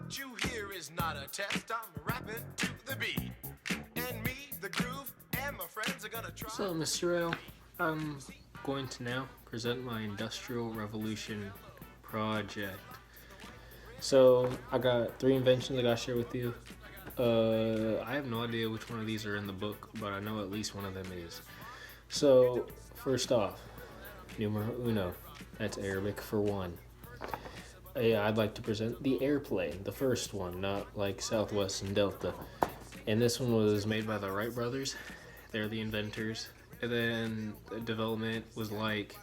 What you hear is not a test. I'm rapping to the beat. And me, the groove, and my friends are gonna try. So, Mr. L, I'm going to now present my Industrial Revolution project. So, I got 3 inventions I gotta share with you. I have no idea which one of these are in the book, but I know at least one of them is. So, first off, numero uno. That's Arabic for one. I'd like to present the airplane, the first one, not like Southwest and Delta. And this one was made by the Wright brothers. They're the inventors. And then the development was like,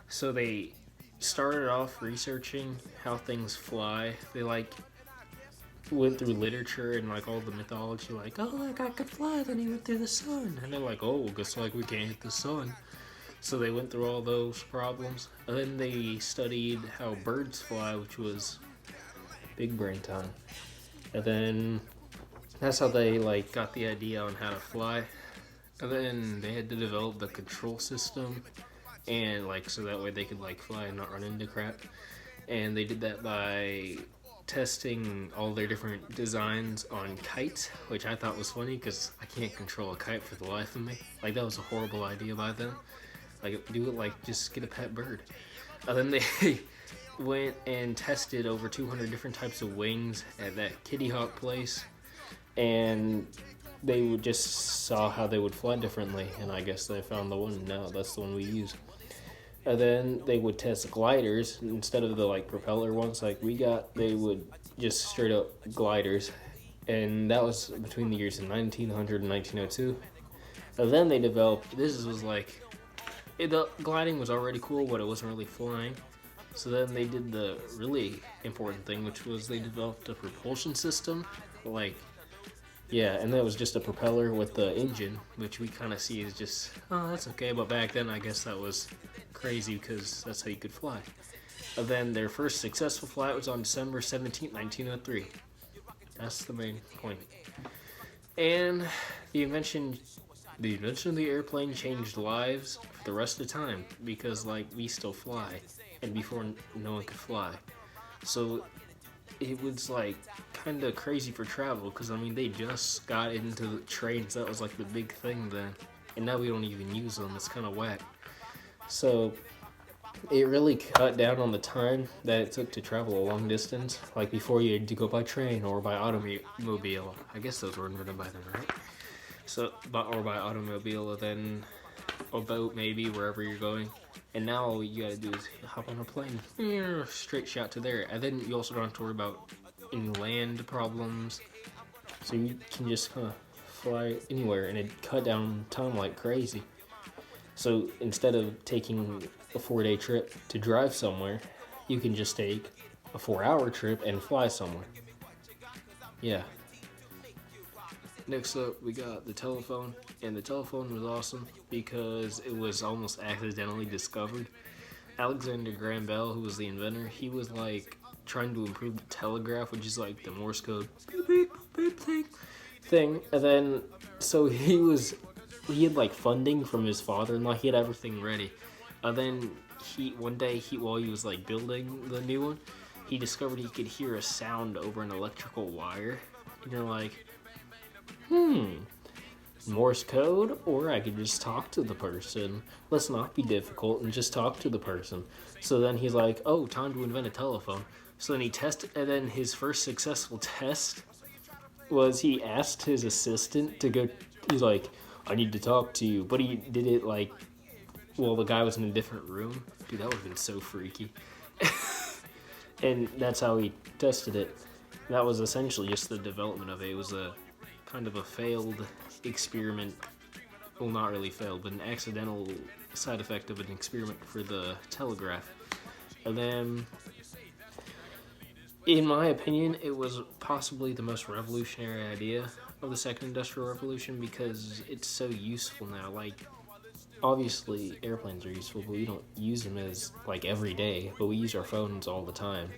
so they started off researching how things fly. They went through literature and all the mythology, oh, I could fly, then he went through the sun. And they're like, oh, guess we can't hit the sun. So they went through all those problems. And then they studied how birds fly, which was big brain time. And then that's how they got the idea on how to fly. And then they had to develop the control system, and so that way they could fly and not run into crap. And they did that by testing all their different designs on kites, which I thought was funny because I can't control a kite for the life of me. That was a horrible idea by them. Do it just get a pet bird. And then they went and tested over 200 different types of wings at that Kitty Hawk place, and they would just saw how they would fly differently, and I guess they found the one. Now that's the one we use. And then they would test gliders instead of the propeller ones we got. They would just straight up gliders, and that was between the years of 1900 and 1902. And then they developed, the gliding was already cool, but it wasn't really flying. So then they did the really important thing, which was they developed a propulsion system. And that was just a propeller with the engine, which we kind of see as just, oh, that's okay. But back then, I guess that was crazy because that's how you could fly. And then their first successful flight was on December 17th, 1903. That's the main point. And the invention of the airplane changed lives for the rest of the time because, we still fly, and before no one could fly. So it was kind of crazy for travel because they just got into the trains. That was the big thing then, and now we don't even use them. It's kind of whack. So it really cut down on the time that it took to travel a long distance. Before, you had to go by train or by automobile. I guess those were invented by them, right? So, or by automobile, then a boat maybe wherever you're going. And now all you gotta do is hop on a plane, straight shot to there. And then you also don't have to worry about any land problems. So you can just kind of fly anywhere, and it cut down time like crazy. So instead of taking a 4-day trip to drive somewhere, you can just take a 4-hour trip and fly somewhere. Yeah. Next up, we got the telephone, and the telephone was awesome because it was almost accidentally discovered. Alexander Graham Bell, who was the inventor, he was trying to improve the telegraph, which is the Morse code beep, beep, beep thing. And then, so he had funding from his father-in-law. He had everything ready. And then one day, while he was building the new one, he discovered he could hear a sound over an electrical wire. And you're Morse code, or I could just talk to the person. Let's not be difficult and just talk to the person. So then he's oh, time to invent a telephone. So then he tested, and then his first successful test was he asked his assistant to go, he's I need to talk to you. But he did it the guy was in a different room. Dude, that would have been so freaky. And that's how he tested it. That was essentially just the development of it. It was a kind of a failed experiment. Well, not really failed, but an accidental side effect of an experiment for the telegraph. And then, in my opinion, it was possibly the most revolutionary idea of the second industrial revolution because it's so useful now. Obviously, airplanes are useful, but we don't use them as every day, but we use our phones all the time.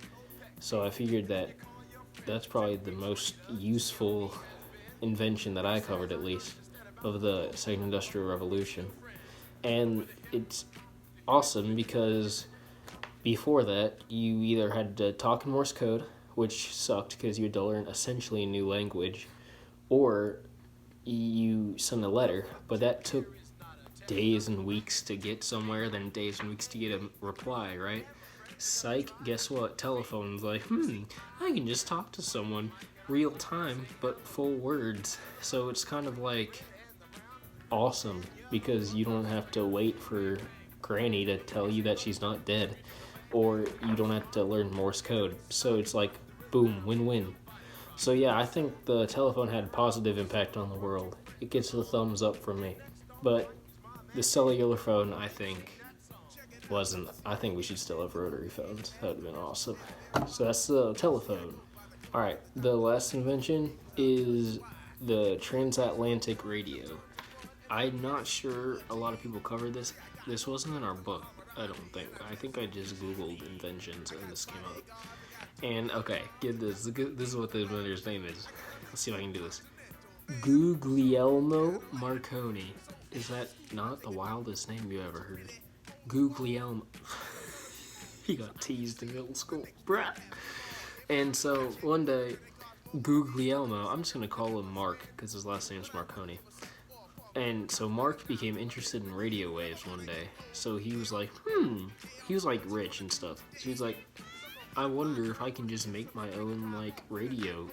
So I figured that's probably the most useful invention that I covered, at least, of the second industrial revolution. And it's awesome because before that, you either had to talk in Morse code, which sucked because you had to learn essentially a new language, or you send a letter, but that took days and weeks to get somewhere, then days and weeks to get a reply, right? Psych, guess what? Telephone's like, I can just talk to someone real time, but full words. So it's kind of like awesome because you don't have to wait for Granny to tell you that she's not dead, or you don't have to learn Morse code. So it's like, boom, win-win. So yeah, I think the telephone had a positive impact on the world. It gets a thumbs up from me. But the cellular phone, I think, wasn't. I think we should still have rotary phones. That would have been awesome. So that's the telephone. Alright, the last invention is the transatlantic radio. I'm not sure a lot of people covered this. This wasn't in our book, I don't think. I think I just Googled inventions and this came up. And, okay, get this. This is what the inventor's name is. Let's see if I can do this. Guglielmo Marconi. Is that not the wildest name you ever heard? Guglielmo. He got teased in middle school. Brat. And so, one day, Guglielmo, I'm just going to call him Mark, because his last name is Marconi. And so Mark became interested in radio waves one day. So he was like, he was like rich and stuff. So he's like, I wonder if I can just make my own like radio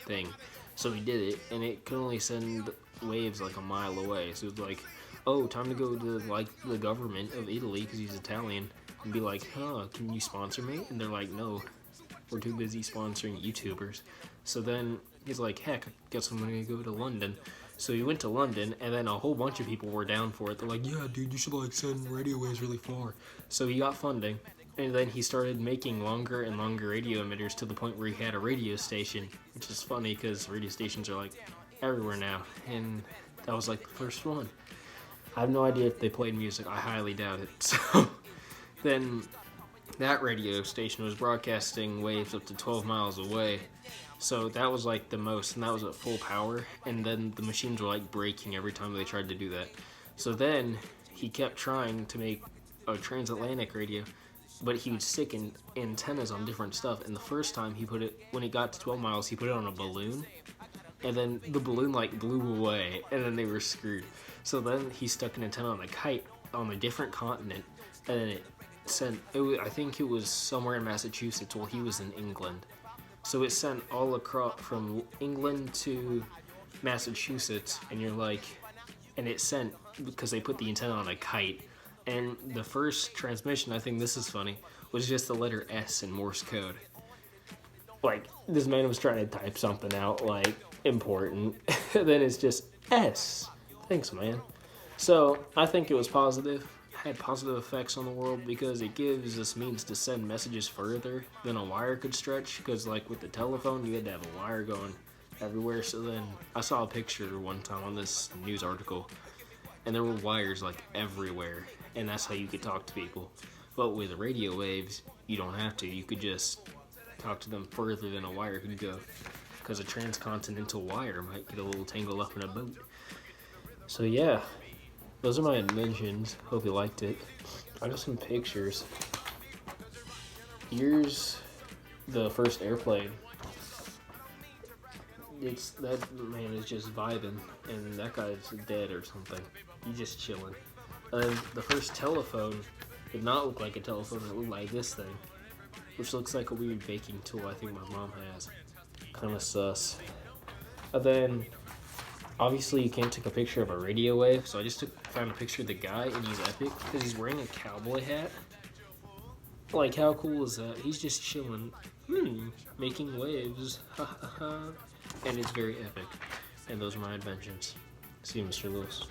thing. So he did it, and it could only send waves like a mile away. So it was like, oh, time to go to like the government of Italy, because he's Italian, and be like, can you sponsor me? And they're like, no, we're too busy sponsoring YouTubers. So then he's like, heck, I guess I'm gonna go to London. So he went to London, and then a whole bunch of people were down for it. They're like, yeah, dude, you should like send radio waves really far. So he got funding, and then he started making longer and longer radio emitters to the point where he had a radio station, which is funny because radio stations are like everywhere now, and that was like the first one. I have no idea if they played music. I highly doubt it. So then that radio station was broadcasting waves up to 12 miles away. So that was like the most, and that was at full power, and then the machines were like breaking every time they tried to do that. So then he kept trying to make a transatlantic radio, but he would stick in antennas on different stuff, and the first time he put it, when it got to 12 miles, he put it on a balloon, and then the balloon like blew away, and then they were screwed. So then he stuck an antenna on a kite on a different continent, and then it sent, I think it was somewhere in Massachusetts while he was in England. So it sent all across from England to Massachusetts, and you're like, and it sent, because they put the antenna on a kite, and the first transmission, I think this is funny, was just the letter S in Morse code. Like, this man was trying to type something out, like, important, then it's just S. Thanks, man. So, I think it was positive. Had positive effects on the world because it gives us means to send messages further than a wire could stretch, because like with the telephone you had to have a wire going everywhere. So then I saw a picture one time on this news article, and there were wires like everywhere, and that's how you could talk to people. But with radio waves you don't have to. You could just talk to them further than a wire could go, because a transcontinental wire might get a little tangled up in a boat. So yeah, those are my inventions. Hope you liked it. I got some pictures. Here's the first airplane. That man is just vibing, and that guy's dead or something. He's just chilling. And the first telephone did not look like a telephone. It looked like this thing, which looks like a weird baking tool I think my mom has. Kind of sus. And then obviously you can't take a picture of a radio wave, so I just found a picture of the guy, and he's epic because he's wearing a cowboy hat. Like, how cool is that? He's just chilling, making waves, and it's very epic. And those are my inventions. See you, Mr. Lewis.